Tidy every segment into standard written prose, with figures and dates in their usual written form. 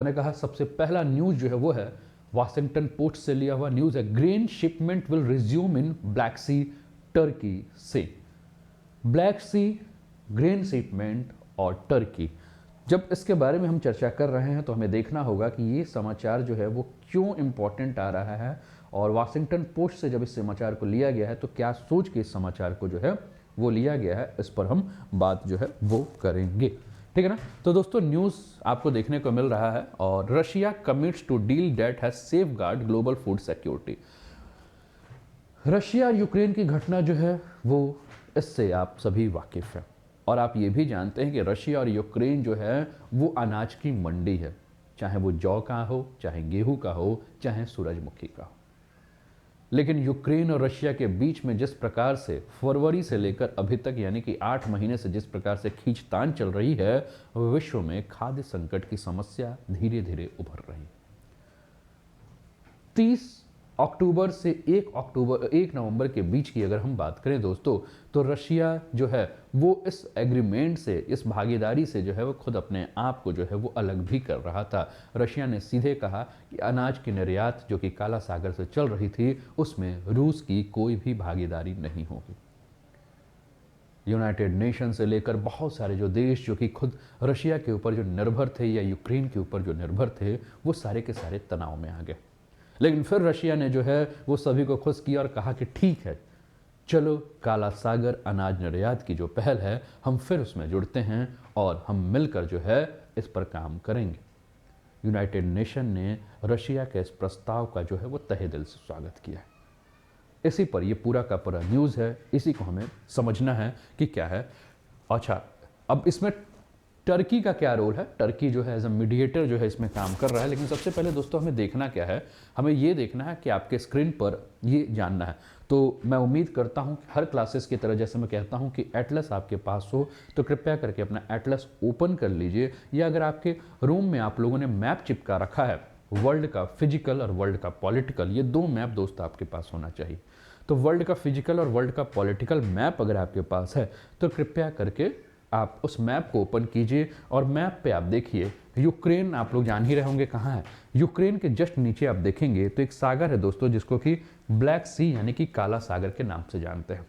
मैंने कहा सबसे पहला न्यूज जो है वो है वाशिंगटन पोस्ट से लिया हुआ न्यूज है। Grain shipment will resume in Black Sea Turkey से। ब्लैक सी ग्रेन शिपमेंट और टर्की, जब इसके बारे में हम चर्चा कर रहे हैं तो हमें देखना होगा कि ये समाचार जो है वो क्यों इंपॉर्टेंट आ रहा है, और वाशिंगटन पोस्ट से जब इस समाचार को लिया गया है तो क्या सोच के इस समाचार को जो है वो लिया गया है, इस पर हम बात जो है वो करेंगे। ठीक है ना। तो दोस्तों न्यूज़ आपको देखने को मिल रहा है, और Russia commits to deal that has safeguard global food security. Russia और यूक्रेन की घटना जो है वो, इससे आप सभी वाकिफ हैं, और आप ये भी जानते हैं कि रशिया और यूक्रेन जो है वो अनाज की मंडी है, चाहे वो जौ का हो, चाहे गेहूं का हो, चाहे सूरजमुखी का हो। लेकिन यूक्रेन और रशिया के बीच में जिस प्रकार से फरवरी से लेकर अभी तक यानी कि 8 महीने से जिस प्रकार से खींचतान चल रही है, विश्व में खाद्य संकट की समस्या धीरे धीरे उभर रही है। 30 अक्टूबर से 1 नवंबर के बीच की अगर हम बात करें दोस्तों, तो रशिया जो है वो इस एग्रीमेंट से, इस भागीदारी से जो है वो खुद अपने आप को जो है वो अलग भी कर रहा था। रशिया ने सीधे कहा कि अनाज की निर्यात जो कि काला सागर से चल रही थी उसमें रूस की कोई भी भागीदारी नहीं होगी। यूनाइटेड नेशन से लेकर बहुत सारे जो देश जो कि खुद रशिया के ऊपर जो निर्भर थे या यूक्रेन के ऊपर जो निर्भर थे, वो सारे के सारे तनाव में आ गए। लेकिन फिर रशिया ने जो है वो सभी को खुश किया और कहा कि ठीक है, चलो काला सागर अनाज निर्यात की जो पहल है हम फिर उसमें जुड़ते हैं और हम मिलकर जो है इस पर काम करेंगे। यूनाइटेड नेशन ने रशिया के इस प्रस्ताव का जो है वो तहे दिल से स्वागत किया है। इसी पर ये पूरा का पूरा न्यूज़ है, इसी को हमें समझना है कि क्या है। अच्छा, अब इसमें टर्की का क्या रोल है? टर्की जो है एज अ मीडिएटर जो है इसमें काम कर रहा है। लेकिन सबसे पहले दोस्तों हमें देखना क्या है, हमें ये देखना है कि आपके स्क्रीन पर ये जानना है। तो मैं उम्मीद करता हूँ कि हर क्लासेस की तरह जैसे मैं कहता हूँ कि एटलस आपके पास हो तो कृपया करके अपना एटलस ओपन कर लीजिए, या अगर आपके रूम में आप लोगों ने मैप चिपका रखा है वर्ल्ड का फिजिकल और वर्ल्ड का पॉलिटिकल, ये 2 मैप दोस्त आपके पास होना चाहिए। तो वर्ल्ड का फिजिकल और वर्ल्ड का पॉलिटिकल मैप अगर आपके पास है तो कृपया करके आप उस मैप को ओपन कीजिए, और मैप पे आप देखिए यूक्रेन, आप लोग जान ही रहे होंगे कहाँ है। यूक्रेन के जस्ट नीचे आप देखेंगे तो एक सागर है दोस्तों जिसको कि ब्लैक सी यानी कि काला सागर के नाम से जानते हैं।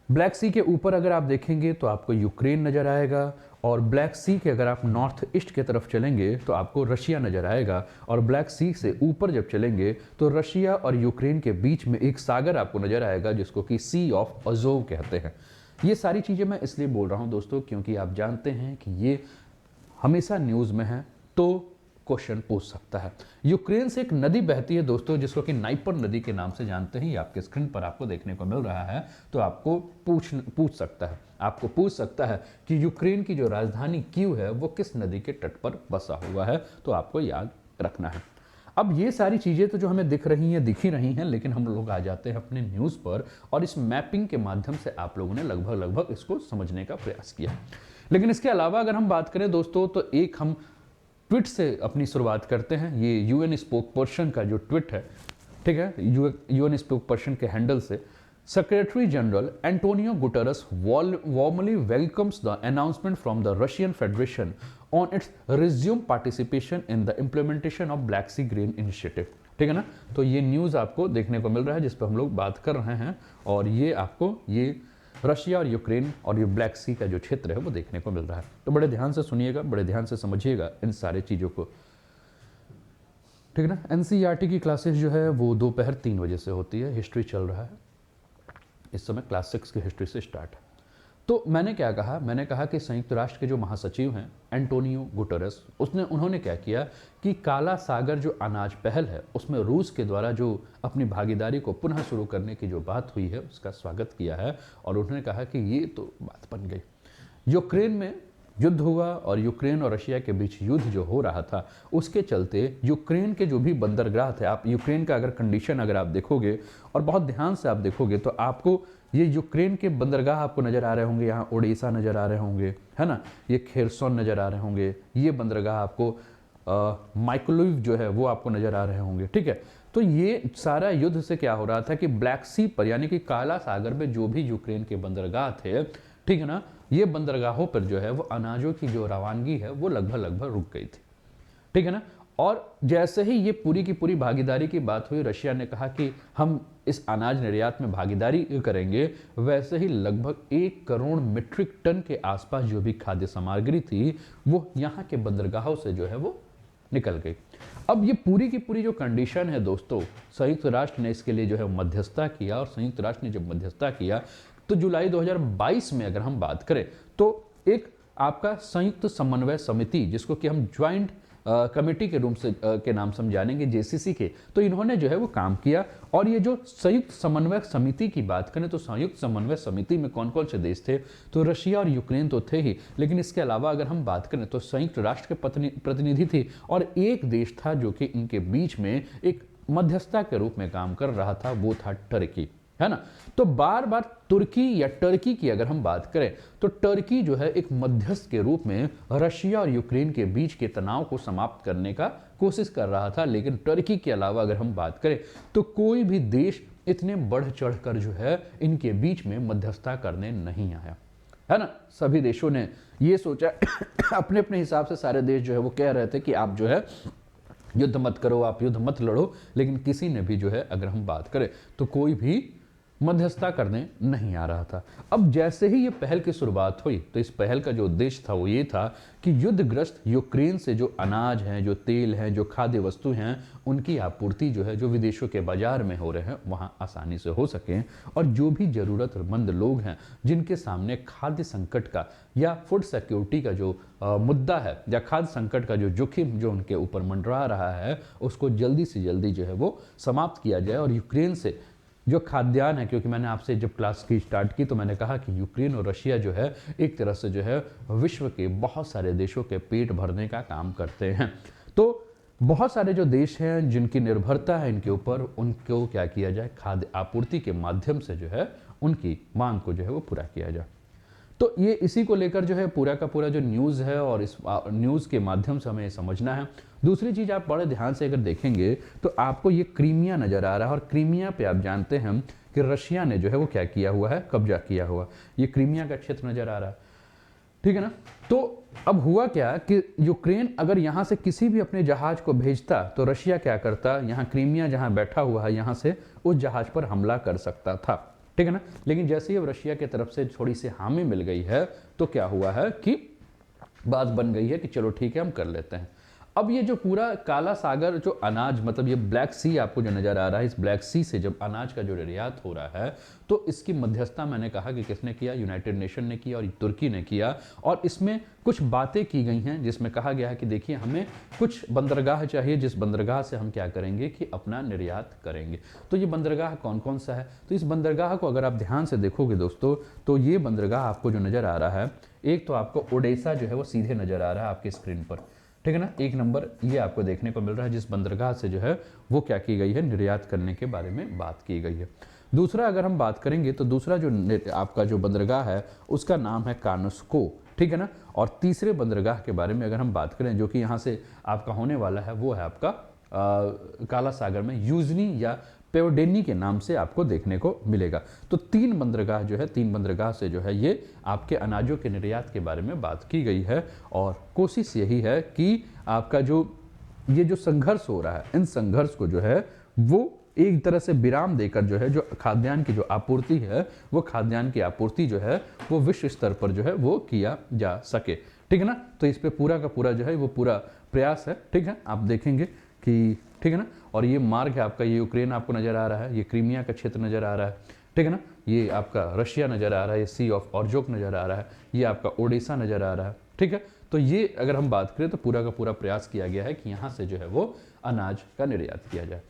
ब्लैक सी के ऊपर अगर आप देखेंगे तो आपको यूक्रेन नजर आएगा, और ब्लैक सी के अगर आप नॉर्थ ईस्ट की तरफ चलेंगे तो आपको रशिया नजर आएगा, और ब्लैक सी से ऊपर जब चलेंगे तो रशिया और यूक्रेन के बीच में एक सागर आपको नजर आएगा जिसको कि सी ऑफ अजोव कहते हैं। ये सारी चीज़ें मैं इसलिए बोल रहा हूं दोस्तों क्योंकि आप जानते हैं कि ये हमेशा न्यूज़ में है तो क्वेश्चन पूछ सकता है। यूक्रेन से एक नदी बहती है दोस्तों जिसको कि नाइपर नदी के नाम से जानते हैं, ये आपके स्क्रीन पर आपको देखने को मिल रहा है। तो आपको पूछ सकता है, आपको पूछ सकता है कि यूक्रेन की जो राजधानी कीव है वो किस नदी के तट पर बसा हुआ है, तो आपको याद रखना है। अब ये सारी चीज़ें तो जो हमें दिख ही रही हैं, लेकिन हम लोग आ जाते हैं अपने न्यूज़ पर, और इस मैपिंग के माध्यम से आप लोगों ने लगभग इसको समझने का प्रयास किया। लेकिन इसके अलावा अगर हम बात करें दोस्तों तो एक हम ट्वीट से अपनी शुरुआत करते हैं। ये यूएन स्पोक पर्सन का जो ट्वीट है, ठीक है, यूएन स्पोक पर्सन के हैंडल से, Secretary General Antonio Guterres warmly welcomes the announcement from the Russian Federation on its resumed participation in the implementation of Black Sea Grain Initiative। ठीक है ना। तो ये न्यूज़ आपको देखने को मिल रहा है जिस पर हम लोग बात कर रहे हैं, और ये आपको ये रशिया और यूक्रेन और ये ब्लैक सी का जो क्षेत्र है वो देखने को मिल रहा है। तो बड़े ध्यान से सुनिएगा, बड़े ध्यान से समझिएगा इन सारे चीज़ों को, ठीक है ना। एनसीईआरटी की क्लासेस जो है वो दोपहर 3 बजे से होती है। हिस्ट्री चल रहा है इस समय, क्लास 6 की हिस्ट्री से स्टार्ट है। तो मैंने क्या कहा, मैंने कहा कि संयुक्त राष्ट्र के जो महासचिव हैं एंटोनियो गुटेरेस, उन्होंने क्या किया कि काला सागर जो अनाज पहल है उसमें रूस के द्वारा जो अपनी भागीदारी को पुनः शुरू करने की जो बात हुई है उसका स्वागत किया है, और उन्होंने कहा कि ये तो बात बन गई। यूक्रेन में युद्ध हुआ, और यूक्रेन और रशिया के बीच युद्ध जो हो रहा था उसके चलते यूक्रेन के जो भी बंदरगाह थे, आप यूक्रेन का अगर कंडीशन अगर आप देखोगे और बहुत ध्यान से आप देखोगे तो आपको ये यूक्रेन के बंदरगाह आपको नज़र आ रहे होंगे। यहाँ ओडेसा नज़र आ रहे होंगे, है ना, ये खेरसोन नज़र आ रहे होंगे, ये बंदरगाह आपको माइकोलिव जो है वो आपको नज़र आ रहे होंगे, ठीक है। तो ये सारा युद्ध से क्या हो रहा था कि ब्लैक सी पर यानी कि काला सागर में जो भी यूक्रेन के बंदरगाह थे, ठीक है ना, ये बंदरगाहों पर जो है वो अनाजों की जो रवानगी है वो लगभग रुक गई थी। ठीक है ना। और जैसे ही ये पूरी की पूरी भागीदारी की बात हुई, रशिया ने कहा कि हम इस अनाज निर्यात में भागीदारी करेंगे, वैसे ही लगभग 1 करोड़ मीट्रिक टन के आसपास जो भी खाद्य सामग्री थी वो यहाँ के बंदरगाहों से जो है वो निकल गई। अब ये पूरी की पूरी जो कंडीशन है दोस्तों, संयुक्त राष्ट्र ने इसके लिए जो है मध्यस्थता किया, और संयुक्त राष्ट्र ने जब मध्यस्थता किया तो जुलाई 2022 में अगर हम बात करें तो एक आपका संयुक्त समन्वय समिति, जिसको कि हम ज्वाइंट कमेटी के रूप से के नाम से हम जानेंगे, जेसीसी के, तो इन्होंने जो है वो काम किया। और ये जो संयुक्त समन्वय समिति की बात करें तो संयुक्त समन्वय समिति में कौन कौन से देश थे, तो रशिया और यूक्रेन तो थे ही, लेकिन इसके अलावा अगर हम बात करें तो संयुक्त राष्ट्र के प्रतिनिधि थे, और एक देश था जो कि इनके बीच में एक मध्यस्थता के रूप में काम कर रहा था, वो था टर्की, है ना। तो बार बार तुर्की या टर्की की अगर हम बात करें तो टर्की जो है एक मध्यस्थ के रूप में रशिया और यूक्रेन के बीच के तनाव को समाप्त करने का कोशिश कर रहा था, लेकिन टर्की के अलावा अगर हम बात करें तो कोई भी देश इतने बढ़ चढ़कर जो है इनके बीच में मध्यस्थता करने नहीं आया, है ना। सभी देशों ने ये सोचा अपने अपने हिसाब से सारे देश जो है वो कह रहे थे कि आप जो है युद्ध मत करो, आप युद्ध मत लड़ो, लेकिन किसी ने भी जो है अगर हम बात करें तो कोई भी मध्यस्थता करने नहीं आ रहा था। अब जैसे ही ये पहल की शुरुआत हुई तो इस पहल का जो उद्देश्य था वो ये था कि युद्धग्रस्त यूक्रेन से जो अनाज हैं, जो तेल हैं, जो खाद्य वस्तु हैं, उनकी आपूर्ति जो है जो विदेशों के बाजार में हो रहे हैं वहाँ आसानी से हो सकें, और जो भी ज़रूरतमंद लोग हैं जिनके सामने खाद्य संकट का या फूड सिक्योरिटी का जो मुद्दा है या खाद्य संकट का जो जोखिम जो उनके ऊपर मंडरा रहा है, उसको जल्दी से जल्दी जो है वो समाप्त किया जाए। और यूक्रेन से जो खाद्यान्न है, क्योंकि मैंने आपसे जब क्लास की स्टार्ट की तो मैंने कहा कि यूक्रेन और रशिया जो है एक तरह से जो है विश्व के बहुत सारे देशों के पेट भरने का काम करते हैं। तो बहुत सारे जो देश हैं जिनकी निर्भरता है इनके ऊपर, उनको क्या किया जाए, खाद्य आपूर्ति के माध्यम से जो है उनकी मांग को जो है वो पूरा किया जाए। तो ये इसी को लेकर जो है पूरा का पूरा जो न्यूज़ है, और इस न्यूज़ के माध्यम से हमें समझना है। दूसरी चीज़, आप बड़े ध्यान से अगर देखेंगे तो आपको ये क्रीमिया नज़र आ रहा है, और क्रीमिया पे आप जानते हैं कि रशिया ने जो है वो क्या किया हुआ है, कब्जा किया हुआ। ये क्रीमिया का क्षेत्र नज़र आ रहा है, ठीक है ना। तो अब हुआ क्या कि यूक्रेन अगर यहाँ से किसी भी अपने जहाज को भेजता तो रशिया क्या करता, यहाँ क्रीमिया जहाँ बैठा हुआ है यहाँ से उस जहाज पर हमला कर सकता था, ठीक है ना। लेकिन जैसे ही अब रशिया की तरफ से थोड़ी सी हामी मिल गई है तो क्या हुआ है कि बात बन गई है कि चलो ठीक है हम कर लेते हैं। अब ये जो पूरा काला सागर जो अनाज, मतलब ये ब्लैक सी आपको जो नज़र आ रहा है, इस ब्लैक सी से जब अनाज का जो निर्यात हो रहा है तो इसकी मध्यस्थता मैंने कहा कि किसने किया, यूनाइटेड नेशन ने किया और तुर्की ने किया। और इसमें कुछ बातें की गई हैं जिसमें कहा गया है कि देखिए हमें कुछ बंदरगाह चाहिए जिस बंदरगाह से हम क्या करेंगे कि अपना निर्यात करेंगे। तो ये बंदरगाह कौन कौन सा है, तो इस बंदरगाह को अगर आप ध्यान से देखोगे दोस्तों तो ये बंदरगाह आपको जो नज़र आ रहा है, एक तो आपको ओडेसा जो है वो सीधे नज़र आ रहा है आपकी स्क्रीन पर, ठीक है ना। एक नंबर ये आपको देखने को मिल रहा है जिस बंदरगाह से जो है वो क्या की गई है, निर्यात करने के बारे में बात की गई है। दूसरा अगर हम बात करेंगे तो दूसरा जो आपका जो बंदरगाह है उसका नाम है कानुस्को, ठीक है ना। और तीसरे बंदरगाह के बारे में अगर हम बात करें जो कि यहाँ से आपका होने वाला है वो है आपका काला सागर में यूजनी या पेवडेनी के नाम से आपको देखने को मिलेगा। तो 3 बंदरगाह जो है, 3 बंदरगाह से जो है ये आपके अनाजों के निर्यात के बारे में बात की गई है। और कोशिश यही है कि आपका जो ये जो संघर्ष हो रहा है, इन संघर्ष को जो है वो एक तरह से विराम देकर जो है जो खाद्यान्न की जो आपूर्ति है, वो खाद्यान्न की आपूर्ति जो है वो विश्व स्तर पर जो है वो किया जा सके, ठीक है ना। तो इस पे पूरा का पूरा जो है वो पूरा प्रयास है, ठीक है। आप देखेंगे कि ठीक है ना। और ये मार्ग है आपका, ये यूक्रेन आपको नज़र आ रहा है, ये क्रीमिया का क्षेत्र नज़र आ रहा है, ठीक है ना। ये आपका रशिया नज़र आ रहा है, ये सी ऑफ ऑर्जोक नज़र आ रहा है, ये आपका ओडिशा नज़र आ रहा है, ठीक है। तो ये अगर हम बात करें तो पूरा का पूरा प्रयास किया गया है कि यहाँ से जो है वो अनाज का निर्यात किया जाए।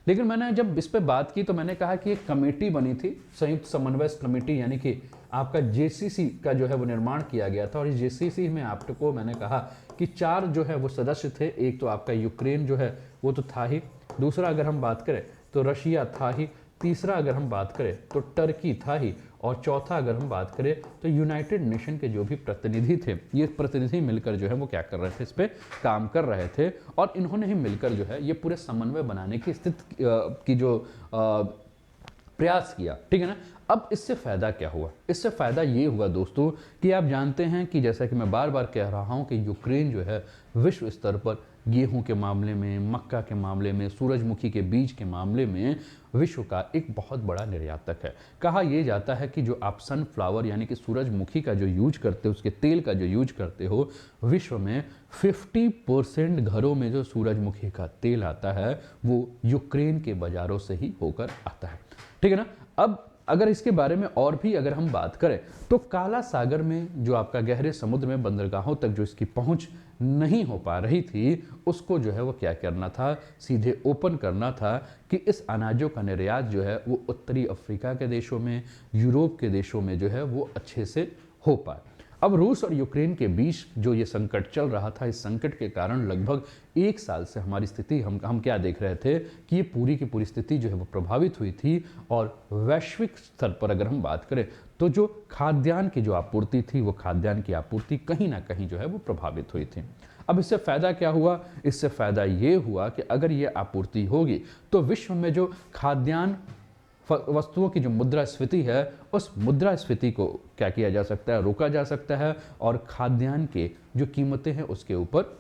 लेकिन मैंने जब इस पर बात की तो मैंने कहा कि एक कमेटी बनी थी, संयुक्त समन्वय कमेटी, यानी कि आपका जेसीसी का जो है वो निर्माण किया गया था। और इस जेसीसी में आपको मैंने कहा कि 4 जो है वो सदस्य थे। एक तो आपका यूक्रेन जो है वो तो था ही, दूसरा अगर हम बात करें तो रशिया था ही, तीसरा अगर हम बात करें तो टर्की था ही, और चौथा अगर हम बात करें तो यूनाइटेड नेशन के जो भी प्रतिनिधि थे, ये प्रतिनिधि मिलकर जो है वो क्या कर रहे थे, इस पे काम कर रहे थे। और इन्होंने ही मिलकर जो है ये पूरे समन्वय बनाने की स्थिति की जो प्रयास किया, ठीक है ना। अब इससे फ़ायदा क्या हुआ, इससे फ़ायदा ये हुआ दोस्तों कि आप जानते हैं कि जैसा कि मैं बार बार कह रहा हूँ कि यूक्रेन जो है विश्व स्तर पर गेहूं के मामले में, मक्का के मामले में, सूरजमुखी के बीज के मामले में विश्व का एक बहुत बड़ा निर्यातक है। कहा यह जाता है कि जो आप सनफ्लावर यानी कि सूरजमुखी का जो यूज करते हो, उसके तेल का जो यूज करते हो, विश्व में 50% घरों में जो सूरजमुखी का तेल आता है वो यूक्रेन के बाजारों से ही होकर आता है। ठीक है ना। अब अगर इसके बारे में और भी अगर हम बात करें तो काला सागर में जो आपका गहरे समुद्र में बंदरगाहों तक जो इसकी पहुंच नहीं हो पा रही थी, उसको जो है वो क्या करना था, सीधे ओपन करना था कि इस अनाजों का निर्यात जो है वो उत्तरी अफ्रीका के देशों में, यूरोप के देशों में जो है वो अच्छे से हो पाए। अब रूस और यूक्रेन के बीच जो ये संकट चल रहा था, इस संकट के कारण लगभग 1 साल से हमारी स्थिति हम क्या देख रहे थे कि ये पूरी की पूरी स्थिति जो है वो प्रभावित हुई थी। और वैश्विक स्तर पर अगर हम बात करें तो जो खाद्यान्न की जो आपूर्ति थी, वो खाद्यान्न की आपूर्ति कहीं ना कहीं जो है वो प्रभावित हुई थी। अब इससे फ़ायदा क्या हुआ? इससे फ़ायदा ये हुआ कि अगर ये आपूर्ति होगी तो विश्व में जो खाद्यान्न वस्तुओं की जो मुद्रास्फीति है, उस मुद्रास्फीति को क्या किया जा सकता है, रोका जा सकता है और खाद्यान्न के जो कीमतें हैं उसके ऊपर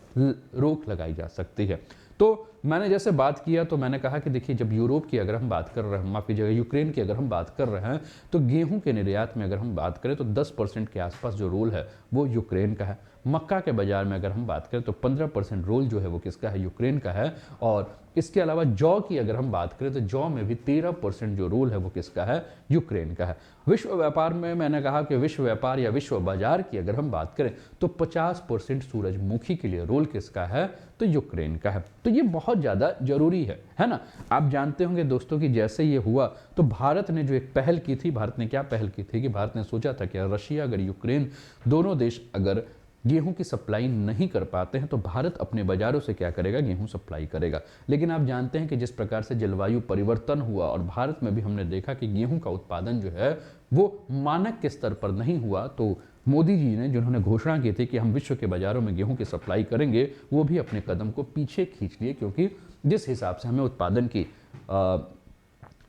रोक लगाई जा सकती है। तो मैंने जैसे बात किया तो मैंने कहा कि देखिए, जब यूरोप की अगर हम बात कर रहे हैं, माफ़ कीजिएगा, यूक्रेन की अगर हम बात कर रहे हैं, तो गेहूं के निर्यात में अगर हम बात करें तो 10% के आसपास जो रोल है वो यूक्रेन का है। मक्का के बाजार में अगर हम बात करें तो 15% रोल जो है वो किसका है, यूक्रेन का है। और इसके अलावा जौ की अगर हम बात करें तो जौ में भी 13% जो रोल है वो किसका है, यूक्रेन का है। विश्व व्यापार में मैंने कहा कि विश्व व्यापार या विश्व बाजार की अगर हम बात करें तो 50% सूरजमुखी के लिए रोल किसका है, तो यूक्रेन का है। तो ये बहुत ज़्यादा जरूरी है ना। आप जानते होंगे दोस्तों कि जैसे ये हुआ तो भारत ने जो एक पहल की थी, भारत ने क्या पहल की थी कि भारत ने सोचा था कि रशिया अगर यूक्रेन दोनों देश अगर गेहूं की सप्लाई नहीं कर पाते हैं तो भारत अपने बाजारों से क्या करेगा, गेहूं सप्लाई करेगा। लेकिन आप जानते हैं कि जिस प्रकार से जलवायु परिवर्तन हुआ और भारत में भी हमने देखा कि गेहूं का उत्पादन जो है वो मानक के स्तर पर नहीं हुआ, तो मोदी जी ने जिन्होंने घोषणा की थी कि हम विश्व के बाजारों में गेहूं की सप्लाई करेंगे, वो भी अपने कदम को पीछे खींच लिए, क्योंकि जिस हिसाब से हमें उत्पादन की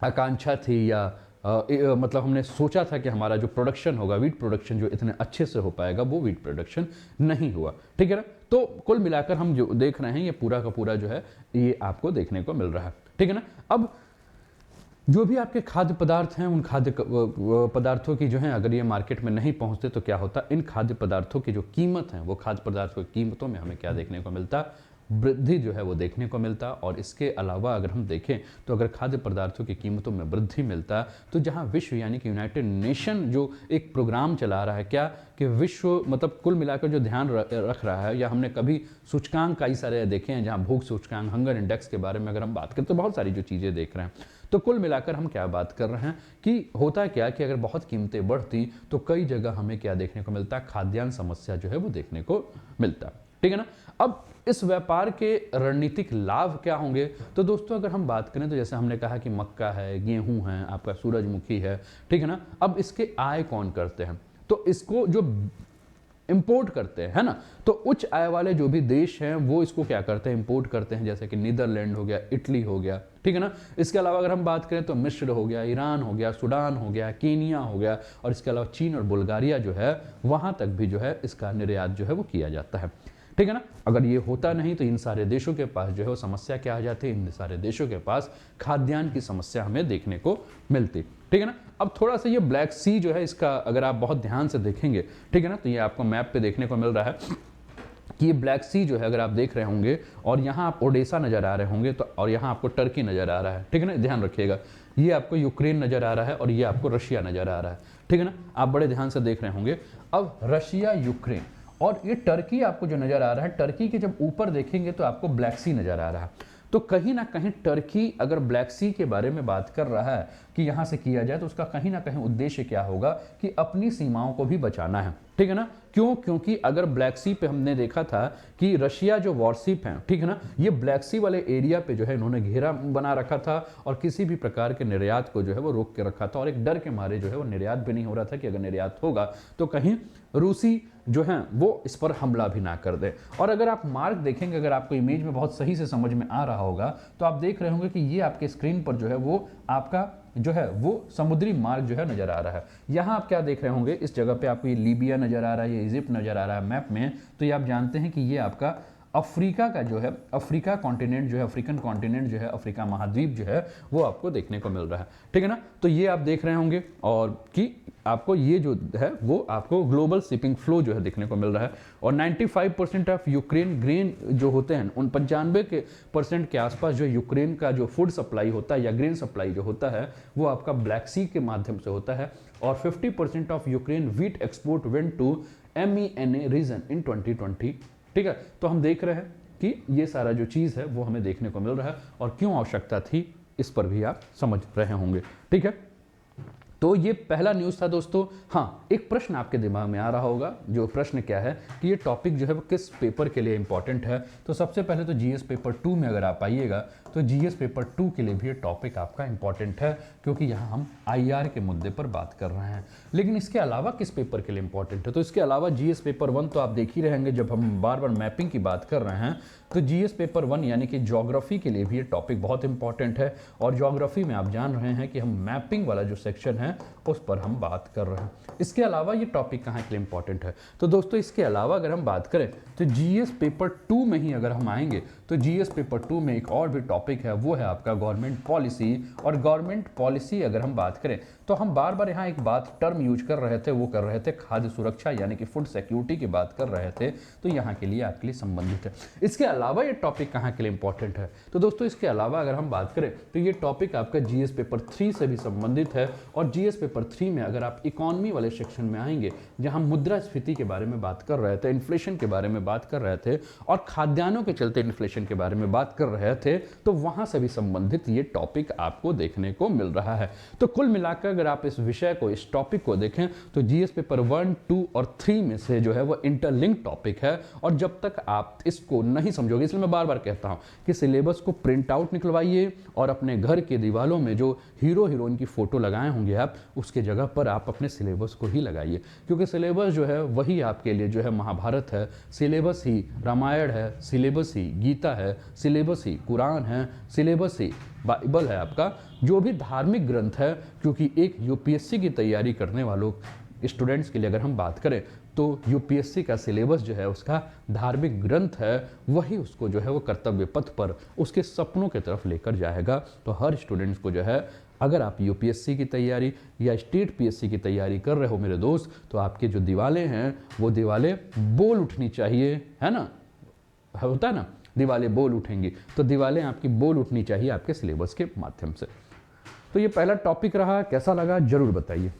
आकांक्षा थी या मतलब हमने सोचा था कि हमारा जो प्रोडक्शन होगा, वीट प्रोडक्शन जो इतने अच्छे से हो पाएगा, वो वीट प्रोडक्शन नहीं हुआ। ठीक है ना। तो कुल मिलाकर हम जो देख रहे हैं ये पूरा का पूरा जो है ये आपको देखने को मिल रहा है। ठीक है ना। अब जो भी आपके खाद्य पदार्थ हैं, उन खाद्य पदार्थों की जो है अगर ये मार्केट में नहीं पहुंचते तो क्या होता, इन खाद्य पदार्थों की जो कीमत है वो खाद्य पदार्थों की कीमतों में हमें क्या देखने को मिलता, वृद्धि जो है वो देखने को मिलता। और इसके अलावा अगर हम देखें तो अगर खाद्य पदार्थों की कीमतों में वृद्धि मिलता तो जहां विश्व यानी कि यूनाइटेड नेशन जो एक प्रोग्राम चला रहा है, क्या कि विश्व मतलब कुल मिलाकर जो ध्यान रख रहा है, या हमने कभी सूचकांक कई सारे देखे हैं जहां भूख सूचकांक, हंगर इंडेक्स के बारे में अगर हम बात करें तो बहुत सारी जो चीज़ें देख रहे हैं। तो कुल मिलाकर हम क्या बात कर रहे हैं कि होता क्या कि अगर बहुत कीमतें बढ़ती तो कई जगह हमें क्या देखने को मिलता, खाद्यान्न समस्या जो है वो देखने को मिलता। ठीक है ना। अब इस व्यापार के रणनीतिक लाभ क्या होंगे, तो दोस्तों अगर हम बात करें तो जैसे हमने कहा कि मक्का है, गेहूं है, आपका सूरजमुखी है, ठीक है ना। अब इसके आय कौन करते हैं, तो इसको जो इंपोर्ट करते हैं, है ना, तो उच्च आय वाले जो भी देश हैं वो इसको क्या करते हैं, इंपोर्ट करते हैं, जैसे कि नीदरलैंड हो गया, इटली हो गया, ठीक है ना। इसके अलावा अगर हम बात करें तो मिस्र हो गया, ईरान हो गया, सूडान हो गया, कीनिया हो गया, और इसके अलावा चीन और बुल्गारिया जो है वहां तक भी जो है इसका निर्यात जो है वो किया जाता है। ठीक है ना। अगर ये होता नहीं तो इन सारे देशों के पास जो है वो समस्या क्या आ जाती है, इन सारे देशों के पास खाद्यान्न की समस्या हमें देखने को मिलती। ठीक है ना। अब थोड़ा सा ये ब्लैक सी जो है इसका अगर आप बहुत ध्यान से देखेंगे, ठीक है ना, तो ये आपको मैप पे देखने को मिल रहा है कि ये ब्लैक सी जो है अगर आप देख रहे होंगे और यहाँ आप ओडेसा नज़र आ रहे होंगे तो, और यहाँ आपको टर्की नज़र आ रहा है, ठीक है ना, ध्यान रखिएगा। ये आपको यूक्रेन नज़र आ रहा है और ये आपको रशिया नज़र आ रहा है, ठीक है ना, आप बड़े ध्यान से देख रहे होंगे। अब रशिया, यूक्रेन और ये टर्की आपको जो नज़र आ रहा है, टर्की के जब ऊपर देखेंगे तो आपको ब्लैक सी नज़र आ रहा है। तो कहीं ना कहीं टर्की अगर ब्लैक सी के बारे में बात कर रहा है कि यहाँ से किया जाए, तो उसका कहीं ना कहीं उद्देश्य क्या होगा कि अपनी सीमाओं को भी बचाना है। ठीक है ना। क्यों? क्योंकि अगर ब्लैक सी पे हमने देखा था कि रशिया जो वॉरशिप हैं, ठीक है ना, ये ब्लैक सी वाले एरिया पे जो है इन्होंने घेरा बना रखा था और किसी भी प्रकार के निर्यात को जो है वो रोक के रखा था, और एक डर के मारे जो है वो निर्यात भी नहीं हो रहा था कि अगर निर्यात होगा तो कहीं रूसी जो है वो इस पर हमला भी ना कर दे। और अगर आप मार्क देखेंगे, अगर आपको इमेज में बहुत सही से समझ में आ रहा होगा तो आप देख रहे होंगे कि ये आपके स्क्रीन पर जो है वो आपका जो है वो समुद्री मार्ग जो है नजर आ रहा है। यहाँ आप क्या देख रहे होंगे, इस जगह पे आपको ये लीबिया नजर आ रहा है, ये इजिप्ट नजर आ रहा है मैप में, तो ये आप जानते हैं कि ये आपका अफ्रीका का जो है, अफ्रीका कॉन्टिनेंट जो है, अफ्रीकन कॉन्टिनेंट जो है, अफ्रीका महाद्वीप जो है वो आपको देखने को मिल रहा है, ठीक है ना। तो ये आप देख रहे होंगे और कि आपको ये जो है वो आपको ग्लोबल शिपिंग फ्लो जो है देखने को मिल रहा है। और 95% ऑफ यूक्रेन ग्रेन जो होते हैं उन 95% के आसपास जो यूक्रेन का जो फूड सप्लाई होता है या ग्रेन सप्लाई जो होता है वो आपका ब्लैक सी के माध्यम से होता है। और 50% of Ukraine wheat export went to MENA region in 2020, ठीक है। तो हम देख रहे हैं कि ये सारा जो चीज़ है वो हमें देखने को मिल रहा है और क्यों आवश्यकता थी इस पर भी आप समझ रहे होंगे, ठीक है। तो ये पहला न्यूज़ था दोस्तों। हाँ, एक प्रश्न आपके दिमाग में आ रहा होगा, जो प्रश्न क्या है कि ये टॉपिक जो है वो किस पेपर के लिए इंपॉर्टेंट है। तो सबसे पहले तो जीएस पेपर 2 में अगर आप आइएगा तो जीएस पेपर 2 के लिए भी ये टॉपिक आपका इंपॉर्टेंट है, क्योंकि यहाँ हम आईआर के मुद्दे पर बात कर रहे हैं। लेकिन इसके अलावा किस पेपर के लिए इंपॉर्टेंट है, तो इसके अलावा जीएस पेपर 1 तो आप देख ही रहेंगे जब हम बार बार मैपिंग की बात कर रहे हैं, तो जीएस पेपर 1 यानी कि ज्योग्राफी के लिए भी ये टॉपिक बहुत इंपॉर्टेंट है। और ज्योग्राफी में आप जान रहे हैं कि हम मैपिंग वाला जो सेक्शन है उस पर हम बात कर रहे हैं। इसके अलावा ये टॉपिक कहाँ के लिए इंपॉर्टेंट है, तो दोस्तों इसके अलावा अगर हम बात करें तो जीएस पेपर 2 में ही अगर हम आएंगे तो जीएस पेपर 2 में एक और भी टॉपिक है, वो है आपका गवर्नमेंट पॉलिसी। और गवर्नमेंट पॉलिसी अगर हम बात करें तो हम बार बार यहाँ एक बात टर्म यूज कर रहे थे, वो कर रहे थे खाद्य सुरक्षा यानी कि फूड सिक्योरिटी की बात कर रहे थे, तो यहाँ के लिए आपके लिए संबंधित है। इसके अलावा ये टॉपिक कहाँ के लिए इंपॉर्टेंट है, तो दोस्तों इसके अलावा अगर हम बात करें तो ये टॉपिक आपका जीएस पेपर 3 से भी संबंधित है। और जीएस पेपर 3 में अगर आप इकोनॉमी वाले सेक्शन में आएंगे, जहाँ मुद्रास्फीति के बारे में बात कर रहे थे, इन्फ्लेशन के बारे में बात कर रहे थे और खाद्यान्नों के चलते इन्फ्लेशन के बारे में बात कर रहे थे, तो वहाँ से भी संबंधित ये टॉपिक आपको देखने को मिल रहा है। तो कुल मिलाकर अगर आप इस विषय को, इस टॉपिक को देखें तो जीएस पेपर 1, 2 और 3 में से जो है वो इंटरलिंक टॉपिक है। और जब तक आप इसको नहीं समझोगे, इसलिए मैं बार बार कहता हूँ कि सिलेबस को प्रिंट आउट निकलवाइए और अपने घर के दीवारों में जो हीरो हीरोइन की फोटो लगाए होंगे आप, उसके जगह पर आप अपने सिलेबस को ही लगाइए, क्योंकि सिलेबस जो है वही आपके लिए जो है महाभारत है, सिलेबस ही रामायण है, सिलेबस ही गीता है, सिलेबस ही कुरान है, सिलेबस ही बाइबल है आपका, जो भी धार्मिक ग्रंथ है। क्योंकि एक यूपीएससी की तैयारी करने वालों स्टूडेंट्स के लिए अगर हम बात करें तो यूपीएससी का सिलेबस जो है उसका धार्मिक ग्रंथ है, वही उसको जो है वो कर्तव्य पथ पर उसके सपनों की तरफ लेकर जाएगा। तो हर स्टूडेंट्स को जो है, अगर आप यूपीएससी की तैयारी या स्टेट पीएससी की तैयारी कर रहे हो मेरे दोस्त, तो आपके जो दीवालें हैं वो दीवालें बोल उठनी चाहिए, है ना, होता है ना, दीवालें बोल उठेंगी, तो दीवालें आपकी बोल उठनी चाहिए आपके सिलेबस के माध्यम से। तो ये पहला टॉपिक रहा, कैसा लगा जरूर बताइए।